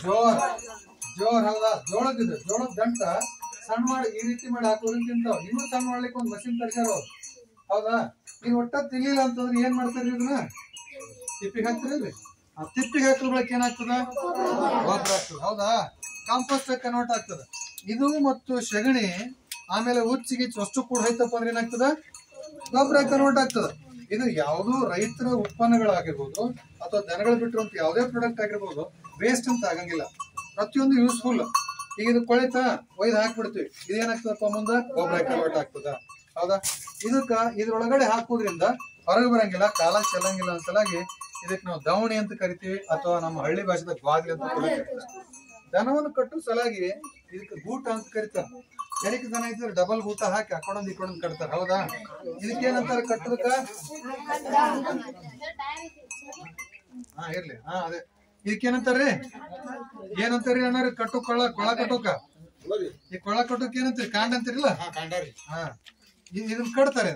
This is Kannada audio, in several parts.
ಜೋರ್ ಜೋರ್ ಹೌದಾ? ಜೋಳದಿದೆ, ಜೋಳದ ದಂಟ ಸಣ್ಣ ಮಾಡಿ ಈ ರೀತಿ ಮಾಡಿ ಹಾಕೋದ್ರಿಂದ ತಿಂತಾವ್. ಇನ್ನೂ ಸಣ್ಣ ಮಾಡ್ಲಿಕ್ಕೆ ಒಂದು ಮಷಿನ್ ತರ್ಸ್ಯಾರ ಅವ್ರು, ಹೌದಾ? ಈಗ ಒಟ್ಟ ತಿನ್ಲಿಲ್ಲ ಅಂತಂದ್ರೆ ಏನ್ ಮಾಡ್ತಾರ್ರಿ ಇದನ್ನ? ತಿಪ್ಪಿಗೆ ಹಾಕ್ತಿರಲ್ರಿ? ಆ ತಿಪ್ಪಿಗೆ ಹಾಕಿದ ಬಳಕ ಏನಾಗ್ತದ? ಗೊಬ್ಬರ ಆಗ್ತದ, ಹೌದಾ? ಕಾಂಪೋಸ್ಟ್ ಕನ್ವರ್ಟ್ ಆಗ್ತದ. ಇದು ಮತ್ತು ಸಗಣಿ ಆಮೇಲೆ ಉಚ್ಚಿಗೆ ಅಷ್ಟು ಕೂಡ ಹೋಯ್ತಪ್ಪ ಅಂದ್ರೆ ಏನಾಗ್ತದ? ಗೊಬ್ಬರ ಕನ್ವರ್ಟ್ ಆಗ್ತದ. ಇದು ಯಾವುದು ರೈತರ ಉತ್ಪನ್ನಗಳಾಗಿರ್ಬೋದು ಅಥವಾ ದನಗಳು ಬಿಟ್ಟಿರುವಂತ ಯಾವುದೇ ಪ್ರಾಡಕ್ಟ್ ಆಗಿರ್ಬೋದು ವೇಸ್ಟ್ ಅಂತ ಆಗಂಗಿಲ್ಲ. ಪ್ರತಿಯೊಂದು ಯೂಸ್ಫುಲ್. ಈಗ ಇದು ಕೊಳಿತ ಒಯ್ದು ಹಾಕ್ಬಿಡ್ತೀವಿ, ಇದೇನಾಗ್ತದಪ್ಪ ಮುಂದೆ? ಗೊಬ್ಬರ ಕನ್ವರ್ಟ್ ಆಗ್ತದ, ಹೌದಾ? ಇದಕ್ಕ ಇದ್ರೊಳಗಡೆ ಹಾಕೋದ್ರಿಂದ ಹೊರಗೆ ಬರಂಗಿಲ್ಲ, ಕಾಲ ಚೆಲ್ಲಂಗಿಲ್ಲ ಅಂತಲಾಗಿ ಇದಕ್ಕೆ ನಾವು ದವಣಿ ಅಂತ ಕರಿತೀವಿ, ಅಥವಾ ನಮ್ಮ ಹಳ್ಳಿ ಭಾಷೆದ ಗ್ವಾದ್ಲಿ ಅಂತ ಕೂಡ ಕರಿತೀವಿ. ದನವನ್ನು ಕಟ್ಟೋ ಸಲಾಗಿ ಇದಕ್ಕೆ ಗೂಟ ಅಂತ ಕರಿತಾರ. ಎದಕ್ಕೆ ದನ ಐತಿದ್ರೆ ಡಬಲ್ ಗೂಟ ಹಾಕಿ ಅಕೊಂಡೊಂದು ಇಕೊಂಡೊಂದು ಕಟ್ತಾರ, ಹೌದಾ? ಇದಕ್ಕೇನಂತಾರ ಕಟ್ಟದಕ್ಕ? ಹಾ ಇರ್ಲಿ, ಹಾ ಅದೇ ಇದಕ್ಕೇನಂತಾರ್ರಿ? ಏನಂತಾರಿ ಅಣ್ಣ? ಕಟ್ಟು ಕೊಳ ಕಟ್ಟೋಕ, ಈ ಕೊಳ ಕಟ್ಟೋಕ್ ಏನಂತೀರಿ? ಕಾಂಡ ಅಂತೀರಿಲ್ಲ? ಹಾ, ಇದನ್ನ ಕಟ್ತಾರೆ.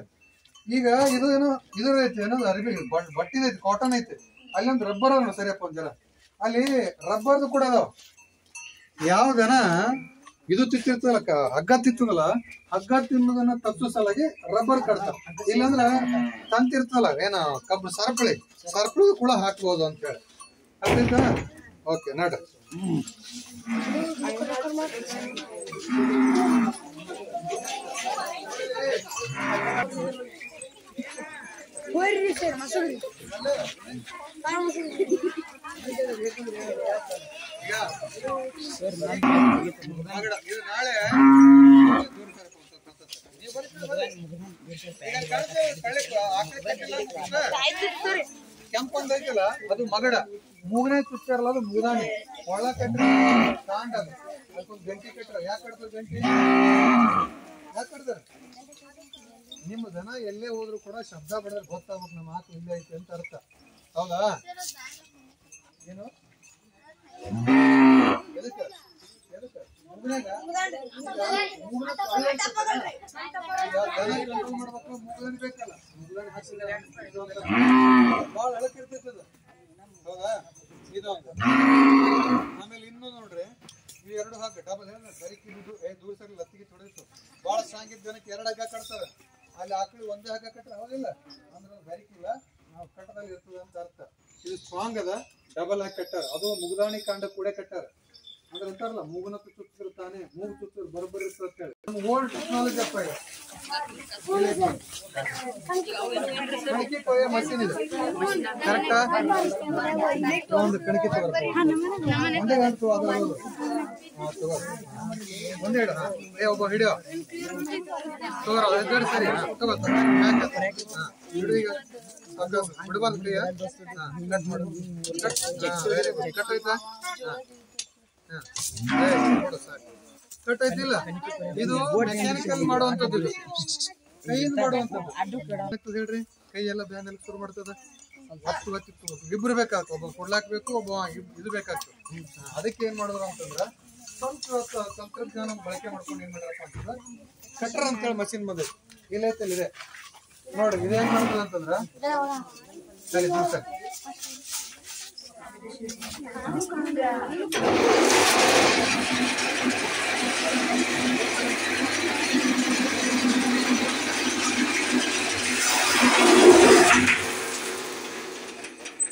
ಈಗ ಇದು ಏನೋ ಇದ್ರ ಐತಿ, ಏನೋ ಅರ್ಬಿ ಬಟ್ಟಿದ ಐತಿ, ಕಾಟನ್ ಐತಿ, ಅಲ್ಲಿ ಒಂದು ರಬ್ಬರ್ ಅದ ಸರಿಯಪ್ಪ ಒಂದ್ ಜನ, ಅಲ್ಲಿ ರಬ್ಬರ್ದು ಕೂಡ ಅದಾವ. ಯಾವ್ದನ ಇದು ತಿತ್ತಿರ್ತದಲ್ಲ, ಹಗ್ಗ ತಿತ್ತದಲ್ಲ, ಹಗ್ಗ ತಿನ್ನೋದನ್ನ ತಪ್ಪಿಸೋ ಸಲಾಗಿ ರಬ್ಬರ್ ಕಟ್ತಾರ. ಇಲ್ಲಾಂದ್ರ ತಂತಿರ್ತಲ್ಲ ಏನ ಕಬ್ಬು ಸರ್ಪಳಿ ಕೂಡ ಹಾಕ್ಬೋದು ಅಂತ ಹೇಳಿ. ಅದ್ರಿಂದ ಓಕೆ ನೋಡ್ರಿ. ನಾಳೆ ಕೆಂಪೊಂದ್ ಐತಲ್ಲ ಅದು ಮಗಡ, ಮೂಗನೇ ಚುಚ್ಚಾರಲ್ಲ ಅದು ಮುಗದಾಣಿ, ಒಳ ಕಟ್ಟ್ರೆ ಕಾಂಡ, ಅದಕ್ಕೊಂದು ಗಂಟಿ ಕಟ್ಟ್ರ. ಯಾಕೆ ಕಟ್ತಾರೆ ಗಂಟಿ? ಯಾಕೆ ಕಟ್ತಾರೆ? ನಿಮ್ಮ ದನ ಎಲ್ಲೇ ಹೋದ್ರು ಕೂಡ ಶಬ್ದ ಬಡಿದ್ರೆ ಗೊತ್ತಾಗ್ಬೇಕು ನಮ್ಮ ಆತು ಇಲ್ಲೇ ಐತಿ ಅಂತ ಅರ್ಥ, ಹೌದಾ? ಏನು ಬೇಕಲ್ಲ, ಬಾಳ ಎಳಕಿರ್ತೈತದ, ಹೌದಾ? ಇದೊಂದು. ಆಮೇಲೆ ಇನ್ನೂ ನೋಡ್ರಿ, ಇವು ಎರಡು ಹಾಕ ಡಬಲ್ ಸರಿಕಿ ದೂರ ಸರಿ ಲತ್ತಿಗೆ ತೊಡಿತು. ಬಾಳ ಸ್ಟ್ರಾಂಗ್ ಇದ್ದ ಜನಕ್ಕೆ ಎರಡು ಹಗ್ಗ ಕಟ್ತಾರೆ, ಅಲ್ಲಿ ಆಕಳಿ ಒಂದೇ ಹಗ್ಗ ಕಟ್ಟ್ರೆ ಹೌದಿಲ್ಲ ಅಂದ್ರೆ ಬೆರಿಕಿಲ್ಲ, ನಾವು ಕಟ್ಟದಲ್ಲಿ ಇರ್ತದೆ ಅಂತ ಅರ್ಥ. ಇದು ಸ್ಟ್ರಾಂಗ್ ಅದ, ಡಬಲ್ ಹಾಕಿ ಕಟ್ಟಾರ. ಅದು ಮುಗದಾಣಿ ಕಾಂಡ ಕೂಡ ಕಟ್ಟಾರ. ಅಂದ್ರೆ ಅಂತಾರಲ್ಲ, ಮೂಗನ ಚುಚ್ಚಿದ್ರು ತಾನೆ, ಮೂಗು ಚುಚ್ಚಿದ್ರು ಬರೋಬ್ಬರಿ ಇರ್ತದೆ ಅಂತ ಹೇಳಿ. ಓಲ್ಡ್ ಟೆಕ್ನಾಲಜಿ ಅಪ್ಪ ಇದು. ಕಣಿಕೆ ಕೊಯ್ಯ ಮಷೀನ್ ಇದೆ, ಕರೆಕ್ಟಾ? ಒಂದು ಕಣಿಕೆ ತಗೋರಿ, ಒಂದೇ ಗಂಟು ಅದು ತಗೋ, ಒಂದೇ ಹಿಡ, ಒಬ್ಬ ಹಿಡಿಯೋ ತಗೋರ ಸರಿ ತಗೋ ಹಿಡು. ಈಗ ಬಿಡಬಾರ್ದು ಕೈಯ, ಕಟ್ ಮಾಡು, ಕಟ್ ಆಯ್ತಾ? ಕಟ್ ಐತಿಲ್ಲ, ಇದು ಮೆಕ್ಯಾನಿಕಲ್ ಮಾಡುವಂತದ್ದು, ಇದು ಕೈಯಿಂದ ಮಾಡುವಂತದ್ದು. ಹೇಳ್ರಿ, ಕೈ ಎಲ್ಲ ಬ್ಯಾನ್ ಎಲ್ಲ ಶುರು ಮಾಡ್ತದ, ಇಬ್ರು ಬೇಕಾಗ್ತದೆ, ಒಬ್ಬ ಕೊಡ್ಲಾಕ್ಬೇಕು, ಒಬ್ಬ ಇದು ಬೇಕಾಗ್ತದೆ. ಅದಕ್ಕೆ ಏನ್ ಮಾಡಿದ್ರು ಅಂತಂದ್ರ ಸ್ವಲ್ಪ ತಂತ್ರಜ್ಞಾನ ಬಳಕೆ ಮಾಡ್ಕೊಂಡು ಏನ್ ಮಾಡ್ರಪ್ಪ ಅಂತಂದ್ರ ಕಟ್ಟರ್ ಅಂತ ಹೇಳಿ ಮಷಿನ್ ಬಂದಿದೆ, ಇಲ್ಲೈತಲ್ಲಿದೆ ನೋಡ್ರಿ. ಇದೇನ್ ಮಾಡ್ತದ ಅಂತಂದ್ರ ಸರಿ ದಿವಸ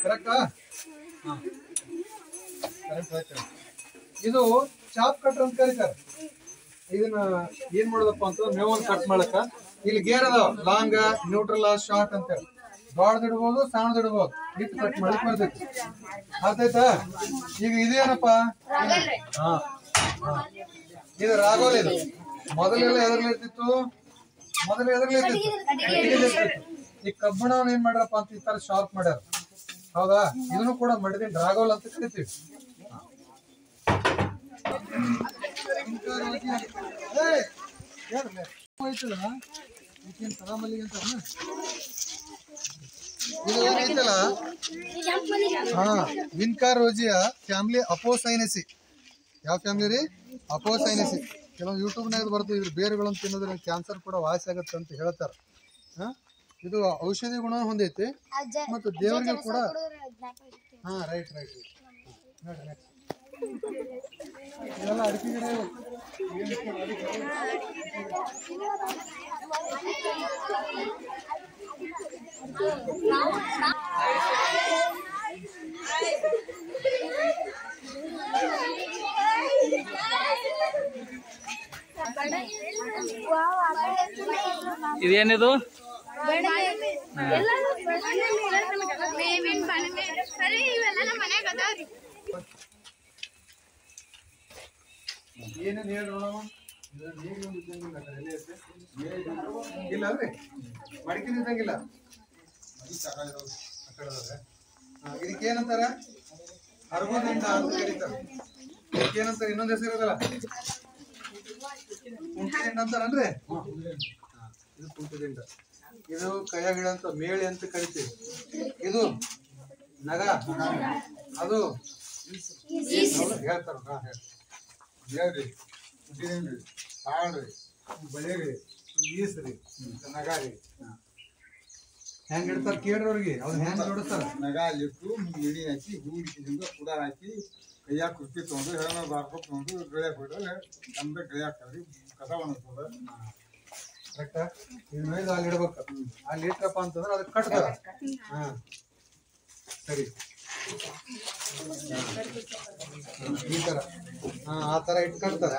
ಕರೆಕ್ಟಾ? ಇದು ಚಾಪ್ ಕಟ್ರ್ ಅಂತ ಕರೀತಾರೆ. ಇದನ್ನ ಏನ್ ಮಾಡೋದಪ್ಪ ಅಂತ ಮೇವನ್ ಕಟ್ ಮಾಡಕ ಇಲ್ಲಿ ಗೇರ್ ಅದಾವ, ಲಾಂಗ್, ನ್ಯೂಟ್ರಲ್, ಶಾರ್ಟ್ ಅಂತ ಹೇಳಿ. ದೊಡ್ಡದಿಡ್ಬೋದು, ಸಣ್ಣದಿಡ್ಬೋದು, ಇಟ್ಟು ಕಟ್ ಮಾಡ್ಲಿಕ್ಕೆ ಬರ್ತೈತಿ. ಆಯ್ತಾ? ಈಗ ಇದೇನಪ್ಪ? ಹಾ, ಇದು ರಾಗೋಲ್. ಇದು ಮೊದಲೆಲ್ಲ ಎದರ್ಲಿರ್ತಿತ್ತು, ಈ ಕಬ್ಬಣವನ್ನ ಏನ್ ಮಾಡ್ರಪ್ಪ ಅಂತ ಈ ತರ ಶಾರ್ಪ್ ಮಾಡ್ಯಾರ, ಹೌದಾ? ಇದನ್ನು ಕೂಡ ಮಾಡಿದೀನಿ, ರಾಗೋಲ್ ಅಂತ ಕರಿತೀವಿ. ಇದು ಏನೈತಲ್ಲ, ಹಾ, ವಿನ್ಕಾರ್ ರೋಜಿಯಾ ಫ್ಯಾಮಿಲಿ ಅಪೋಸೈನಸಿ. ಯಾವ ಫ್ಯಾಮಿಲಿ ರೀ? ಅಪೋಸೈನಸಿ. ಕೆಲವೊಂದು ಯೂಟ್ಯೂಬ್ನಾಗ ಬರ್ತದೆ, ಇದ್ರ ಬೇರುಗಳನ್ನು ತಿನ್ನೋದ್ರಿಂದ ಕ್ಯಾನ್ಸರ್ ಕೂಡ ವಾಸಿ ಆಗತ್ತೆ ಅಂತ ಹೇಳ್ತಾರ. ಇದು ಔಷಧಿ ಗುಣ ಹೊಂದೈತಿ ಮತ್ತು ದೇವರಿಗೆ ಕೂಡ. ಹಾ, ರೈಟ್. ನೋಡಿ ನೆಕ್ಸ್ಟ್ ಇದೆಲ್ಲ ಅಡಿಕೆ ಗಿಡ ಇವು. ಇದೇನಿದು? ಏನೇನು ಹೇಳಿ ನೋಡವ. ಇಲ್ಲ ಅಲ್ರಿ ಮಡಿಕೆ ಇದ್ದಂಗಿಲ್ಲ. ಇದಕ್ಕೆ ಏನಂತಾರ? ಅರ್ಬುದಿಂದ ಅಂತ ಕರೀತಾರೆ. ಇದಕ್ಕೇನಂತಾರೆ? ಇನ್ನೊಂದು ಹೆಸರು ಇರೋದಲ್ಲ, ಕುಂಟಿದಿಂದ ಅಂತಾರನ್ರಿ. ಇದು ಕುಂಟಿದಿಂದ. ಇದು ಕೈಯ ಗಿಡ ಅಂತ ಮೇಳೆ ಅಂತ ಕರಿತೀವಿ. ಇದು ನಗ, ಅದು ಹೇಳ್ತಾರ. ಹೇಳ್ರಿ, ಕುಂಟಿದ್ರಿ, ತಾಳ್ರಿ, ಬಳೆರಿ, ಈಸ್ರಿ, ನಗಾರಿ. ಹೆಂಗ್ ಇಡ್ತಾರ ಕೇಳ್ರಿ ಅವ್ರಿಗೆ. ಅವ್ರು ಹೆಂಗ್ ನೋಡಿಸ್ತಾರ? ನಗ ಅಲ್ಲಿಟ್ಟು ಎಣ್ಣೆ ಹಾಕಿ ಹೂಡಿಕಿದಿಂದ ಕುಡಾರ ಹಾಕಿ ಕೈಯಾಗ ಕುರ್ಪಿ ತೊಗೊಂಡು ಹೆಣ ಬಾರ್ಕೊಂಡು ತೊಗೊಂಡು ಗಿಳಿಯಾಗ ಬಿಡ್ರೆ ನಮ್ದು ಗಿಳಿಯಾಗ ಕಸ ಒಣಗ್ತದ. ಕರೆಕ್ಟಾ? ಇದು ಮೇಯ್ದು ಅಲ್ಲಿ ಇಡ್ಬೇಕು. ಅಲ್ಲಿ ಇಟ್ರಪ್ಪ ಅಂತಂದ್ರೆ ಅದಕ್ಕೆ ಕಟ್ತಾರ. ಹಾ ಸರಿ, ಈ ತರ ಆ ತರ ಇಟ್ಟು ಕಟ್ತಾರ.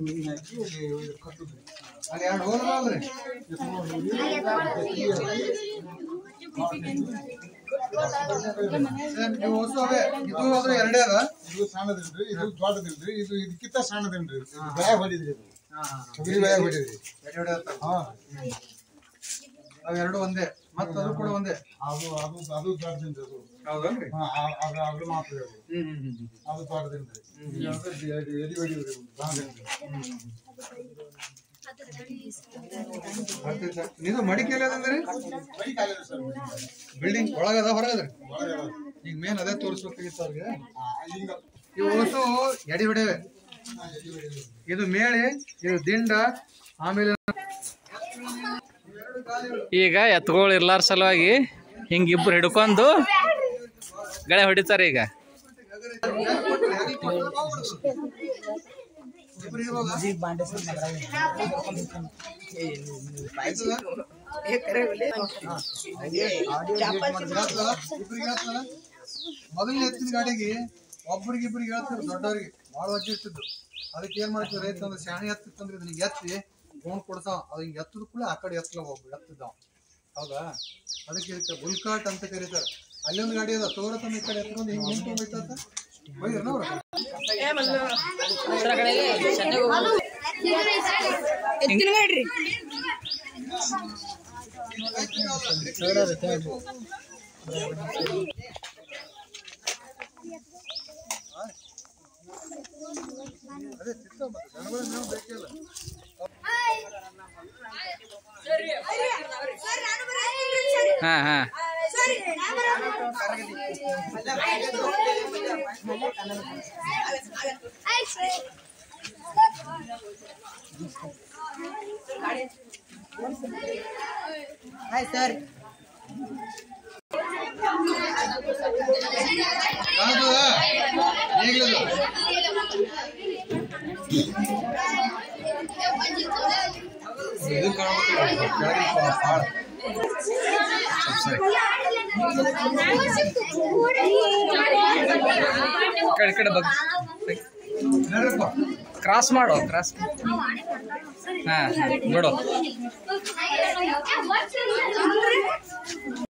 ಮೀನು ಹಾಕಿ ಕಟ್ಟುದು. ಅಲ್ಲಿ ಎರಡು ಹೋದ್ರ ಅಲ್ರಿ. ನೀವು ಹೊಸವೇ ಇದು ಆದ್ರೆ ಎರಡೇ ಅದ. ಇದು ಸಣ್ಣದಿಲ್ರಿ, ಇದು ದೊಡ್ಡದಿಲ್ರಿ, ಇದು ಇದಕ್ಕಿಂತ ಸಣ್ಣದಿಲ್ರಿ. ಬೆಳೆ ಹೊಡಿದ್ರಿ, ಇದು ತೊಗರಿ ಬೆಳೆ ಹೊಡಿದ್ರಿ. ಅವೆರಡು ಒಂದೇ, ಮತ್ತ ಅದು ಕೂಡ ಒಂದೇ. ಅದು ಅದು ಅದು ದೊಡ್ಡದಿಲ್ರಿ. ಅದು ಹೌದಲ್ರಿ? ಅದು ಮಾತ್ರ ಅದು ದೊಡ್ಡದಿಲ್ರಿ. ಎಡಿ ಹೊಡಿದ್ರಿ, ಇದು ಮಡಿಕೇಲಿ ಅದಂದ್ರಿ? ಬಿಲ್ಡಿಂಗ್ ಒಳಗದ ಹೊರಗದ್ರಿ? ಈಗ ಮೇನ್ ಅದೇ ತೋರಿಸ್ಬೇಕಾಗಿತ್ತು ಅವ್ರಿಗೆ. ಇವು ಹೊಸು ಎಡಿ ಹೊಡೆವೆ. ಇದು ಮೇಳೆ, ಇದು ದಿಂಡ. ಆಮೇಲೆ ಈಗ ಎತ್ತುಗಳು ಇರ್ಲಾರ ಸಲುವಾಗಿ ಹಿಂಗಿಬ್ರು ಹಿಡ್ಕೊಂಡು ಗಳೆ ಹೊಡಿತಾರೆ. ಈಗ ಮೊದಲಿನ ಎತ್ತಿನ ಗಾಡಿಗೆ ಒಬ್ರಿಗಿಬ್ರಿಗೆ ಹೇಳ್ತಾರೆ, ದೊಡ್ಡವ್ರಿಗೆ ಭಾಳ ವಜ್ಜೆ ಇರ್ತಿದ್ದು. ಅದಕ್ಕೆ ಏನ್ ಮಾಡ್ತೀವಿ ರೈತ ಅಂದ್ರೆ ಶಾಣಿ ಎತ್ತಿತ್ತಂದ್ರೆ ಇದನ್ನ ಎತ್ತಿ ಗೋಣ್ ಕೊಡ್ತಾವ. ಅದು ಹಿಂಗೆ ಎತ್ತದ ಕೂಡ ಆ ಕಡೆ ಎತ್ತಲ ಒಬ್ಬ ಎತ್ತಿದ್ದಾವ. ಹೌದಾ? ಅದಕ್ಕೆ ಇದಕ್ಕೆ ಬುಲ್ಕಾಟ್ ಅಂತ ಕರೀತಾರೆ. ಅಲ್ಲೊಂದು ಗಾಡಿ ಅದ, ತೋರತನ ಈ ಕಡೆ ಎತ್ಕೊಂಡು ಹಿಂಗೆ ನಿಂತು ಹೋಯ್ತಂತ ಬೈದ್ರನ ಅವ್ರ. ಅದೇ ತಿಕ್ಕ ಮತ್ತೆ ಜನಗಳ ಮೇವು ಬೇಕಿಲ್ಲ. ಹಾ ಹಾ ಹಾಯ್ ಸರ್. ಇದು ಕಡೆ ಬಗ್ ಕ್ರಾಸ್ ಮಾಡೋ, ಕ್ರಾಸ್. ಹಾ ಬಿಡು.